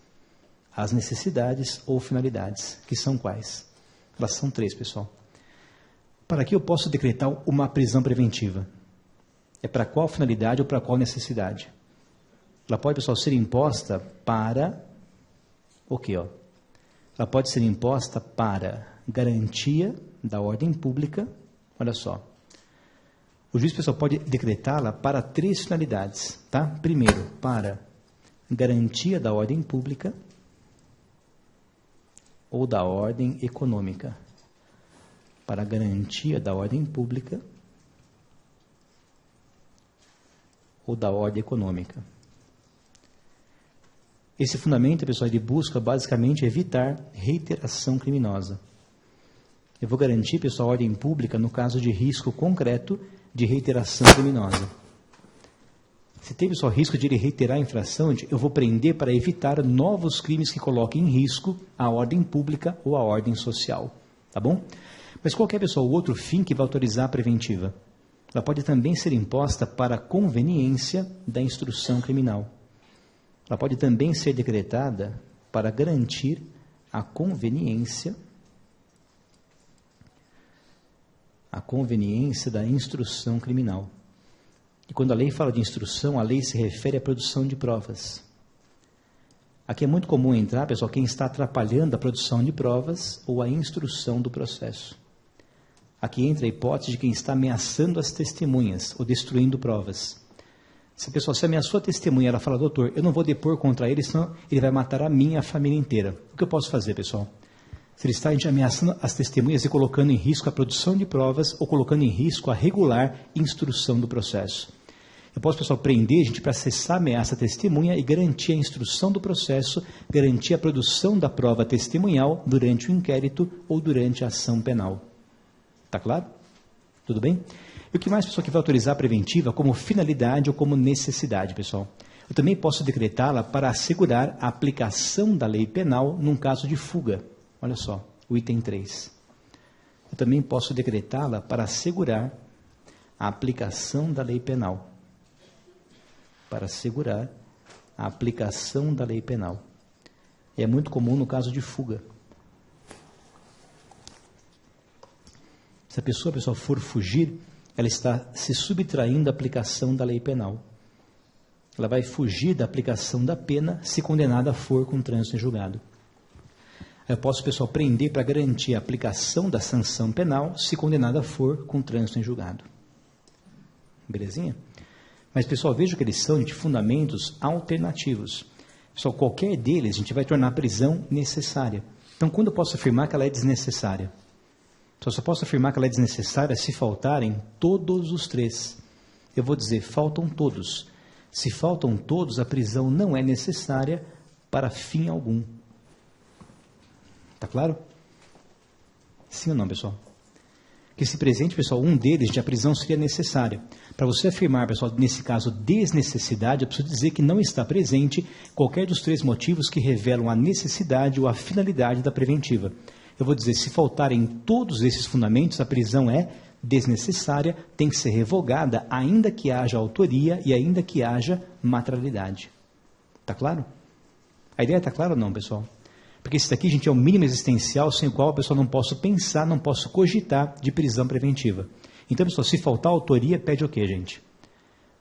Speaker 1: as necessidades ou finalidades, que são quais? Elas são 3, pessoal. Para que eu posso decretar uma prisão preventiva? É para qual finalidade ou para qual necessidade? Ela pode, pessoal, ser imposta para o quê? Ela pode ser imposta para garantia da ordem pública. Olha só. O juiz, pessoal, pode decretá-la para 3 finalidades, tá? Primeiro, para garantia da ordem pública ou da ordem econômica. Para garantia da ordem pública ou da ordem econômica. Esse fundamento, pessoal, ele busca basicamente evitar reiteração criminosa. Eu vou garantir, pessoal, a ordem pública no caso de risco concreto de reiteração criminosa. Se tem, pessoal, risco de ele reiterar a infração, eu vou prender para evitar novos crimes que coloquem em risco a ordem pública ou a ordem social. Tá bom? Mas qual é, pessoal, o outro fim que vai autorizar a preventiva? Ela pode também ser imposta para a conveniência da instrução criminal. Ela pode também ser decretada para garantir a conveniência da instrução criminal. E quando a lei fala de instrução, a lei se refere à produção de provas. Aqui é muito comum entrar, pessoal, quem está atrapalhando a produção de provas ou a instrução do processo. Aqui entra a hipótese de quem está ameaçando as testemunhas ou destruindo provas. Se a pessoa se ameaçou a testemunha, ela fala, doutor, eu não vou depor contra ele, senão ele vai matar a mim e a família inteira. O que eu posso fazer, pessoal? Se ele está ameaçando as testemunhas e colocando em risco a produção de provas ou colocando em risco a regular instrução do processo. Eu posso, pessoal, prender, gente, para cessar a ameaça à testemunha e garantir a instrução do processo, garantir a produção da prova testemunhal durante o inquérito ou durante a ação penal. Está claro? Tudo bem? E o que mais, pessoal, que vai autorizar a preventiva como finalidade ou como necessidade, pessoal? Eu também posso decretá-la para assegurar a aplicação da lei penal num caso de fuga. Olha só, o item 3. Eu também posso decretá-la para assegurar a aplicação da lei penal. Para assegurar a aplicação da lei penal. É muito comum no caso de fuga. Se a pessoa, pessoal, for fugir, ela está se subtraindo da aplicação da lei penal. Ela vai fugir da aplicação da pena se condenada for com trânsito em julgado. Eu posso, pessoal, prender para garantir a aplicação da sanção penal se condenada for com trânsito em julgado. Belezinha? Mas, pessoal, veja que eles são de fundamentos alternativos. Pessoal, qualquer deles a gente vai tornar a prisão necessária. Então, quando eu posso afirmar que ela é desnecessária? Só posso afirmar que ela é desnecessária se faltarem todos os 3. Eu vou dizer, faltam todos. Se faltam todos, a prisão não é necessária para fim algum. Está claro? Sim ou não, pessoal? Que se presente, pessoal, um deles, a prisão seria necessária. Para você afirmar, pessoal, nesse caso, desnecessidade, eu preciso dizer que não está presente qualquer dos 3 motivos que revelam a necessidade ou a finalidade da preventiva. Eu vou dizer, se faltarem todos esses fundamentos, a prisão é desnecessária, tem que ser revogada, ainda que haja autoria e ainda que haja materialidade. Está claro? A ideia está clara ou não, pessoal? Porque esse daqui, gente, é o mínimo existencial sem o qual a pessoa não posso pensar, não posso cogitar de prisão preventiva. Então, pessoal, se faltar autoria, pede o quê, gente?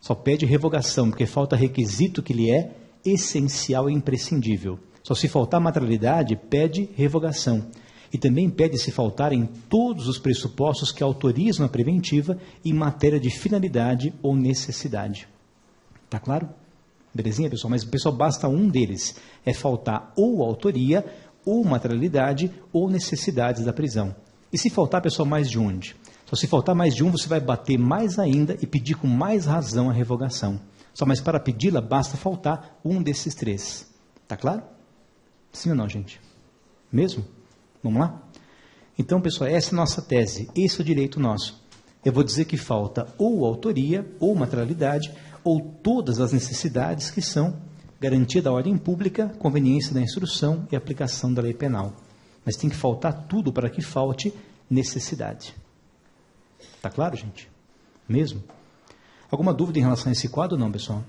Speaker 1: Só pede revogação, porque falta requisito que lhe é essencial e imprescindível. Só se faltar materialidade, pede revogação. E também pede se faltarem todos os pressupostos que autorizam a preventiva em matéria de finalidade ou necessidade. Tá claro? Belezinha, pessoal? Mas, pessoal, basta um deles. É faltar ou autoria, ou materialidade, ou necessidades da prisão. E se faltar, pessoal, mais de um? Só se faltar mais de um, você vai bater mais ainda e pedir com mais razão a revogação. Só, mas para pedi-la, basta faltar um desses três. Tá claro? Sim ou não, gente? Mesmo? Vamos lá? Então, pessoal, essa é a nossa tese. Esse é o direito nosso. Eu vou dizer que falta ou autoria, ou materialidade, ou todas as necessidades que são garantia da ordem pública, conveniência da instrução e aplicação da lei penal. Mas tem que faltar tudo para que falte necessidade. Está claro, gente? Mesmo? Alguma dúvida em relação a esse quadro ou não, pessoal?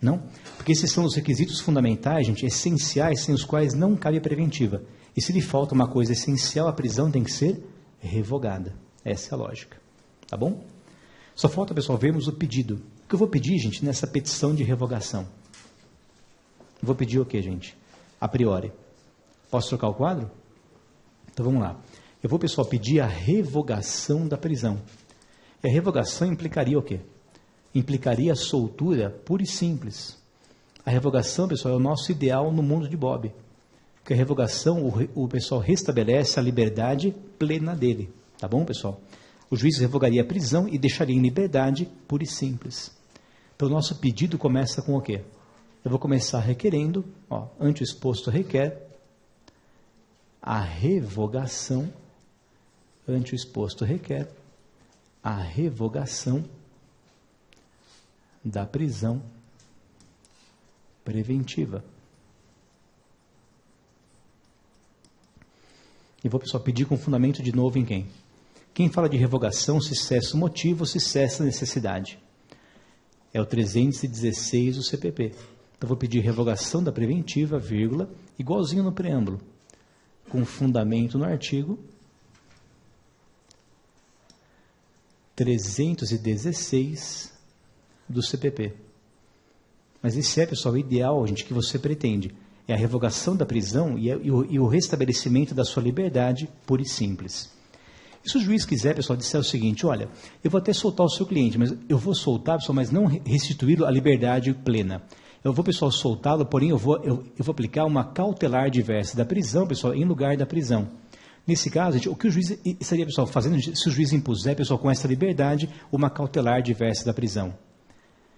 Speaker 1: Não? Porque esses são os requisitos fundamentais, gente, essenciais, sem os quais não cabe preventiva. E se lhe falta uma coisa essencial, a prisão tem que ser revogada. Essa é a lógica. Tá bom? Só falta, pessoal, vermos o pedido. O que eu vou pedir, gente, nessa petição de revogação? Eu vou pedir o quê, gente? A priori. Posso trocar o quadro? Então vamos lá. Eu vou, pessoal, pedir a revogação da prisão. E a revogação implicaria o quê? Implicaria a soltura pura e simples. A revogação, pessoal, é o nosso ideal no mundo de Bob. Porque a revogação, o pessoal restabelece a liberdade plena dele. Tá bom, pessoal? O juiz revogaria a prisão e deixaria em liberdade pura e simples. Então, o nosso pedido começa com o quê? Eu vou começar requerendo, ante o exposto requer, a revogação, ante o exposto requer, a revogação da prisão preventiva. E vou, pessoal, pedir com fundamento de novo em quem? Quem fala de revogação, se cessa o motivo, se cessa a necessidade. É o 316 do CPP. Então, vou pedir revogação da preventiva, vírgula, igualzinho no preâmbulo, com fundamento no artigo 316 do CPP. Mas esse é, pessoal, o ideal, gente, que você pretende. É a revogação da prisão e o restabelecimento da sua liberdade pura e simples. E se o juiz quiser, pessoal, disser o seguinte, olha, eu vou até soltar o seu cliente, mas eu vou soltar, pessoal, mas não restituí-lo à liberdade plena. Eu vou, pessoal, soltá-lo, porém eu vou aplicar uma cautelar diversa da prisão, pessoal, em lugar da prisão. Nesse caso, gente, o que o juiz estaria, pessoal, fazendo, se o juiz impuser, pessoal, com essa liberdade, uma cautelar diversa da prisão?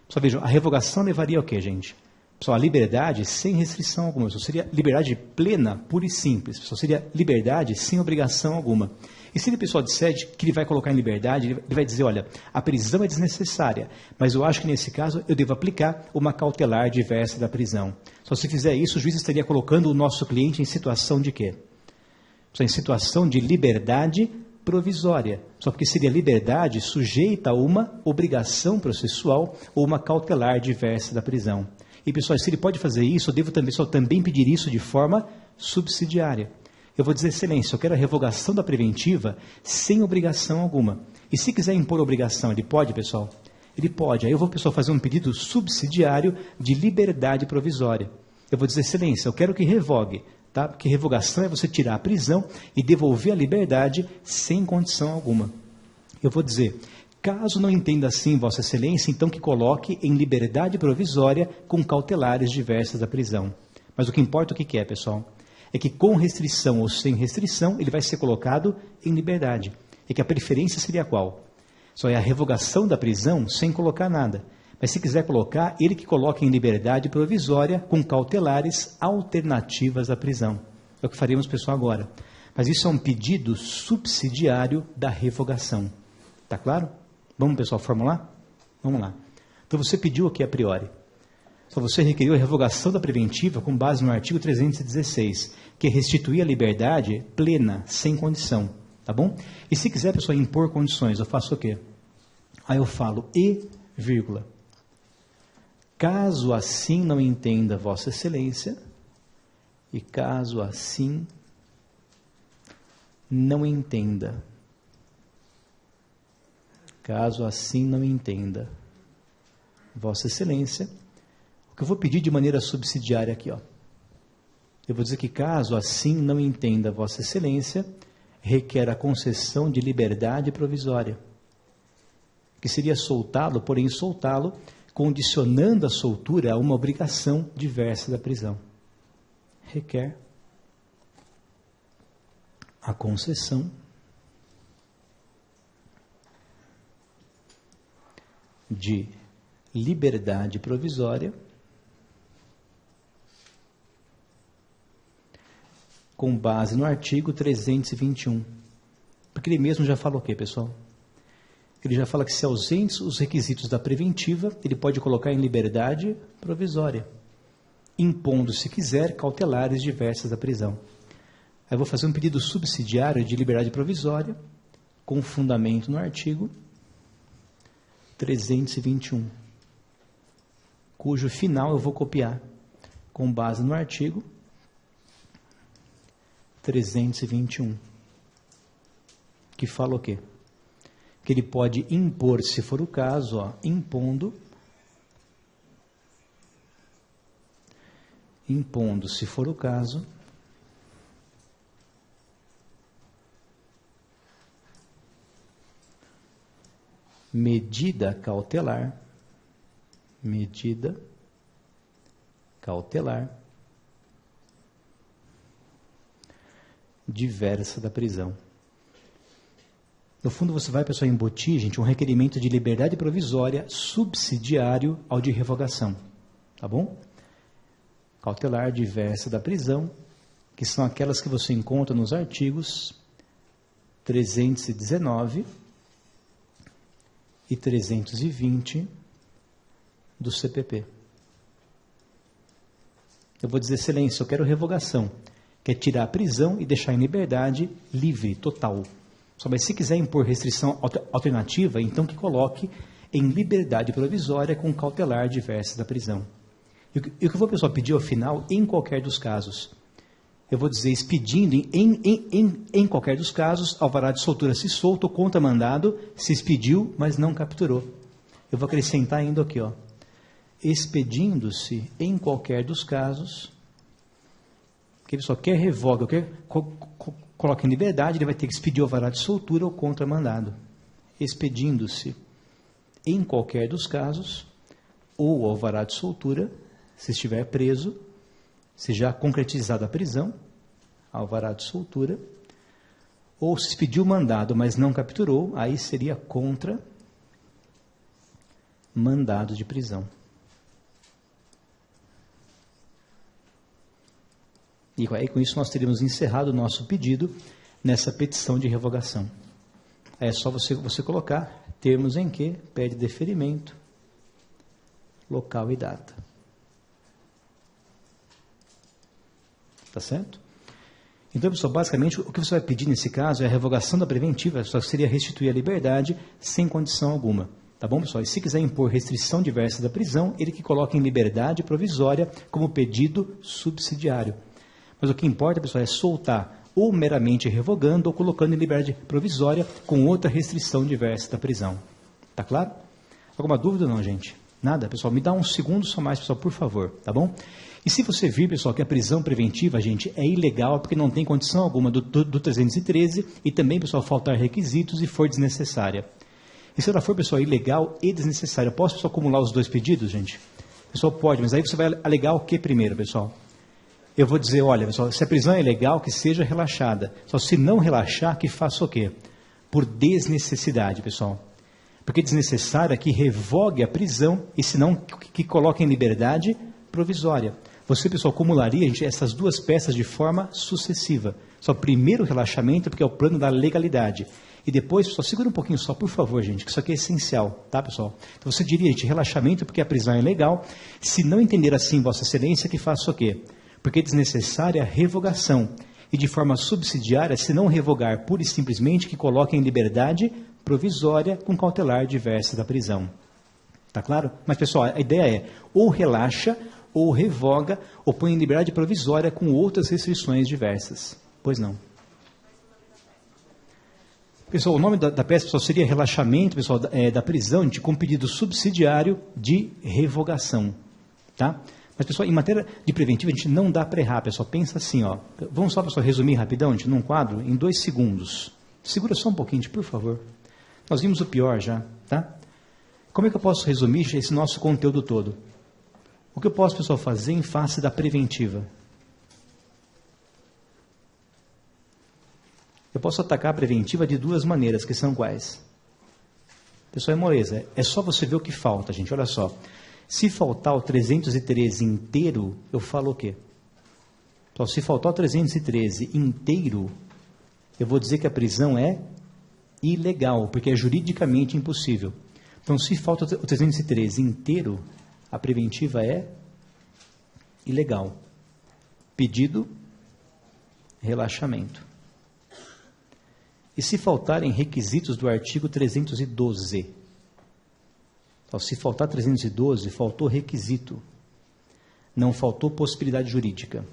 Speaker 1: Pessoal, vejam, a revogação levaria ao quê, gente? Pessoal, a liberdade sem restrição alguma. Pessoal, seria liberdade plena, pura e simples. Pessoal, seria liberdade sem obrigação alguma. E se ele, pessoal, disser que ele vai colocar em liberdade, ele vai dizer, olha, a prisão é desnecessária, mas eu acho que nesse caso eu devo aplicar uma cautelar diversa da prisão. Só se fizer isso, o juiz estaria colocando o nosso cliente em situação de quê? Pessoal, em situação de liberdade provisória. Só porque seria liberdade sujeita a uma obrigação processual ou uma cautelar diversa da prisão. E, pessoal, se ele pode fazer isso, eu devo também pedir isso de forma subsidiária. Eu vou dizer, excelência, eu quero a revogação da preventiva sem obrigação alguma. E se quiser impor obrigação, ele pode, pessoal? Ele pode. Aí eu vou, pessoal, fazer um pedido subsidiário de liberdade provisória. Eu vou dizer, excelência, eu quero que revogue, tá? Porque revogação é você tirar a prisão e devolver a liberdade sem condição alguma. Eu vou dizer, caso não entenda assim, Vossa Excelência, então que coloque em liberdade provisória com cautelares diversas da prisão. Mas o que importa, o que é, pessoal? É que com restrição ou sem restrição, ele vai ser colocado em liberdade. É que a preferência seria qual? Só é a revogação da prisão sem colocar nada. Mas se quiser colocar, ele que coloca em liberdade provisória com cautelares alternativas à prisão. É o que faremos, pessoal, agora. Mas isso é um pedido subsidiário da revogação. Está claro? Vamos, pessoal, formular? Vamos lá. Então, você pediu o que a priori? Só você requeriu a revogação da preventiva com base no artigo 316, que é restituir a liberdade plena, sem condição. Tá bom? E se quiser, pessoal, impor condições, eu faço o quê? Aí eu falo e, vírgula. Caso assim não entenda Vossa Excelência, E caso assim não entenda, caso assim não entenda, Vossa Excelência, o que eu vou pedir de maneira subsidiária aqui, ó, eu vou dizer que caso assim não entenda Vossa Excelência, requer a concessão de liberdade provisória, que seria soltá-lo, porém soltá-lo condicionando a soltura a uma obrigação diversa da prisão. Requer a concessão de liberdade provisória com base no artigo 321. Porque ele mesmo já fala o quê, pessoal? Ele já fala que se ausentes os requisitos da preventiva, ele pode colocar em liberdade provisória, impondo, se quiser, cautelares diversas da prisão. Aí eu vou fazer um pedido subsidiário de liberdade provisória, com fundamento no artigo 321, cujo final eu vou copiar, com base no artigo 321, que fala o quê? Que ele pode impor, se for o caso, ó, impondo, se for o caso, medida cautelar, diversa da prisão. No fundo, você vai, pessoal, embutir, gente, um requerimento de liberdade provisória subsidiário ao de revogação. Tá bom? Cautelar diversa da prisão, que são aquelas que você encontra nos artigos 319 e 320 do CPP. Eu vou dizer, excelência, eu quero revogação. Quer tirar a prisão e deixar em liberdade livre, total. Só mas se quiser impor restrição alternativa, então que coloque em liberdade provisória com cautelar diversa da prisão. E o que eu vou, pessoal, pedir ao final, em qualquer dos casos? Eu vou dizer, expedindo em qualquer dos casos, alvará de soltura se solto ou contramandado, se expediu, mas não capturou. Eu vou acrescentar ainda aqui, ó. Expedindo-se em qualquer dos casos, que pessoal quer revoga, quer coloca em liberdade, ele vai ter que expedir o alvará de soltura ou contramandado. Expedindo-se em qualquer dos casos, ou alvará de soltura, se estiver preso, se já concretizada a prisão, alvará de soltura, ou se expediu o mandado, mas não capturou, aí seria contra mandado de prisão. E aí, com isso, nós teríamos encerrado o nosso pedido nessa petição de revogação. Aí é só você colocar termos em que pede deferimento, local e data. Tá certo? Então, pessoal, basicamente, o que você vai pedir nesse caso é a revogação da preventiva, só seria restituir a liberdade sem condição alguma. Tá bom, pessoal? E se quiser impor restrição diversa da prisão, ele que coloca em liberdade provisória como pedido subsidiário. Mas o que importa, pessoal, é soltar ou meramente revogando ou colocando em liberdade provisória com outra restrição diversa da prisão. Tá claro? Alguma dúvida ou não, gente? Nada? Pessoal, me dá um segundo só mais, pessoal, por favor, tá bom? E se você vir, pessoal, que a prisão preventiva, gente, é ilegal porque não tem condição alguma do 313 e também, pessoal, faltar requisitos e for desnecessária. E se ela for, pessoal, ilegal e desnecessária, posso, pessoal, acumular os dois pedidos, gente? Pessoal, pode, mas aí você vai alegar o que primeiro, pessoal? Eu vou dizer, olha, pessoal, se a prisão é ilegal, que seja relaxada. Só se não relaxar, que faça o quê? Por desnecessidade, pessoal. Porque desnecessária que revogue a prisão e se não que coloque em liberdade provisória. Você, pessoal, acumularia, gente, essas duas peças de forma sucessiva. Só primeiro o relaxamento, porque é o plano da legalidade. E depois, pessoal, segura um pouquinho só, por favor, gente, que isso aqui é essencial, tá, pessoal? Então você diria, gente, relaxamento porque a prisão é legal. Se não entender assim, Vossa Excelência, que faça o quê? Porque é desnecessária a revogação. E de forma subsidiária, se não revogar pura e simplesmente, que coloque em liberdade provisória com cautelar diversa da prisão. Tá claro? Mas, pessoal, a ideia é ou relaxa ou revoga, ou põe em liberdade provisória com outras restrições diversas. Pois não. Pessoal, o nome da peça, pessoal, seria relaxamento, pessoal, da prisão com pedido subsidiário de revogação. Tá? Mas, pessoal, em matéria de preventiva, a gente não dá para errar, pessoal. Pensa assim, ó. Vamos só, pessoal, resumir rapidão, gente, num quadro, em 2 segundos. Segura só um pouquinho, por favor. Nós vimos o pior já, tá? Como é que eu posso resumir esse nosso conteúdo todo? O que eu posso, pessoal, fazer em face da preventiva? Eu posso atacar a preventiva de 2 maneiras, que são quais? Pessoal, é moleza. É só você ver o que falta, gente. Olha só. Se faltar o 313 inteiro, eu falo o quê? Então, se faltar o 313 inteiro, eu vou dizer que a prisão é ilegal, porque é juridicamente impossível. Então, se falta o 313 inteiro, a preventiva é ilegal. Pedido, relaxamento. E se faltarem requisitos do artigo 312? Então, se faltar 312, faltou requisito. Não faltou possibilidade jurídica.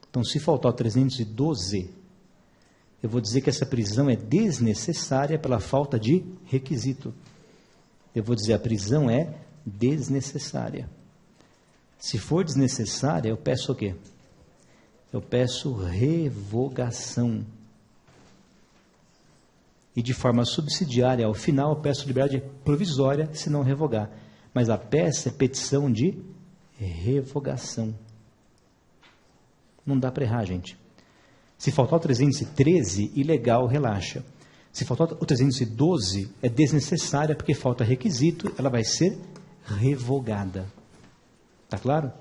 Speaker 1: Então, se faltar o 312, eu vou dizer que essa prisão é desnecessária pela falta de requisito. Eu vou dizer a prisão é desnecessária. Se for desnecessária, eu peço o quê? Eu peço revogação. E de forma subsidiária, ao final, eu peço liberdade provisória, se não revogar. Mas a peça é petição de revogação. Não dá para errar, gente. Se faltar o 313, ilegal, relaxa. Se faltar o 312, é desnecessária, porque falta requisito, ela vai ser revogada. Está claro?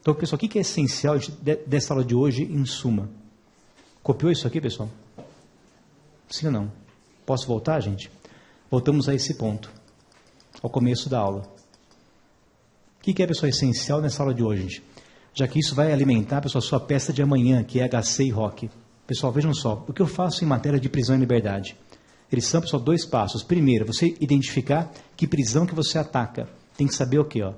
Speaker 1: Então, pessoal, o que é essencial dessa aula de hoje, em suma? Copiou isso aqui, pessoal? Sim ou não? Posso voltar, gente? Voltamos a esse ponto, ao começo da aula. O que é, pessoal, essencial nessa aula de hoje, gente? Já que isso vai alimentar, pessoal, a sua peça de amanhã, que é HC e ROC. Pessoal, vejam só, o que eu faço em matéria de prisão e liberdade? Eles são, pessoal, 2 passos. Primeiro, você identificar que prisão que você ataca. Tem que saber o quê? Ó?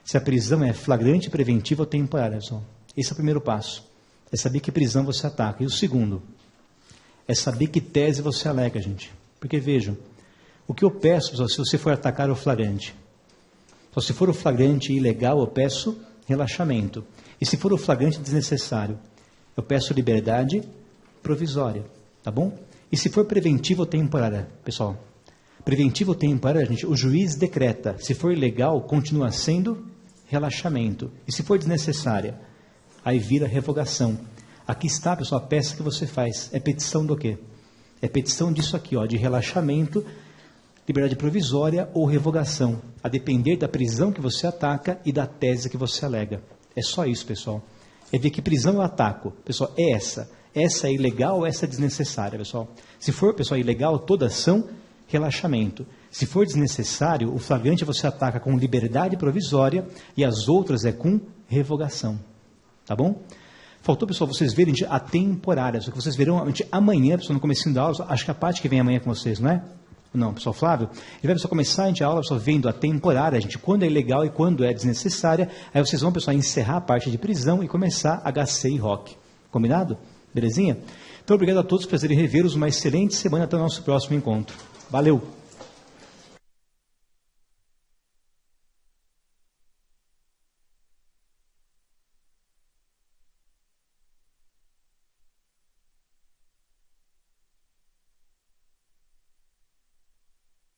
Speaker 1: Se a prisão é flagrante, preventiva ou temporária, pessoal. Esse é o primeiro passo. É saber que prisão você ataca. E o segundo é saber que tese você alega, gente. Porque, vejam, o que eu peço, pessoal, se você for atacar o flagrante, então, se for o flagrante ilegal, eu peço relaxamento. E se for o flagrante desnecessário, eu peço liberdade provisória, tá bom? E se for preventivo ou temporária, pessoal, preventivo ou temporária, gente, o juiz decreta. Se for ilegal, continua sendo relaxamento. E se for desnecessária, aí vira revogação. Aqui está, pessoal, a peça que você faz. É petição do quê? É petição disso aqui, ó, de relaxamento, liberdade provisória ou revogação, a depender da prisão que você ataca e da tese que você alega. É só isso, pessoal. É ver que prisão eu ataco. Pessoal, é essa. Essa é ilegal ou essa é desnecessária, pessoal? Se for, pessoal, ilegal, todas são relaxamento. Se for desnecessário, o flagrante você ataca com liberdade provisória e as outras é com revogação. Tá bom? Faltou, pessoal, vocês verem a temporária, só que vocês verão amanhã, pessoal, no comecinho da aula, acho que a parte que vem amanhã com vocês, não é? Não, pessoal, Flávio, ele vai, pessoal, começar a aula, pessoal, vendo a temporária, quando é legal e quando é desnecessária, aí vocês vão, pessoal, encerrar a parte de prisão e começar HC e ROC. Combinado? Belezinha? Então, obrigado a todos por fazerem rever-os, uma excelente semana, até o nosso próximo encontro. Valeu!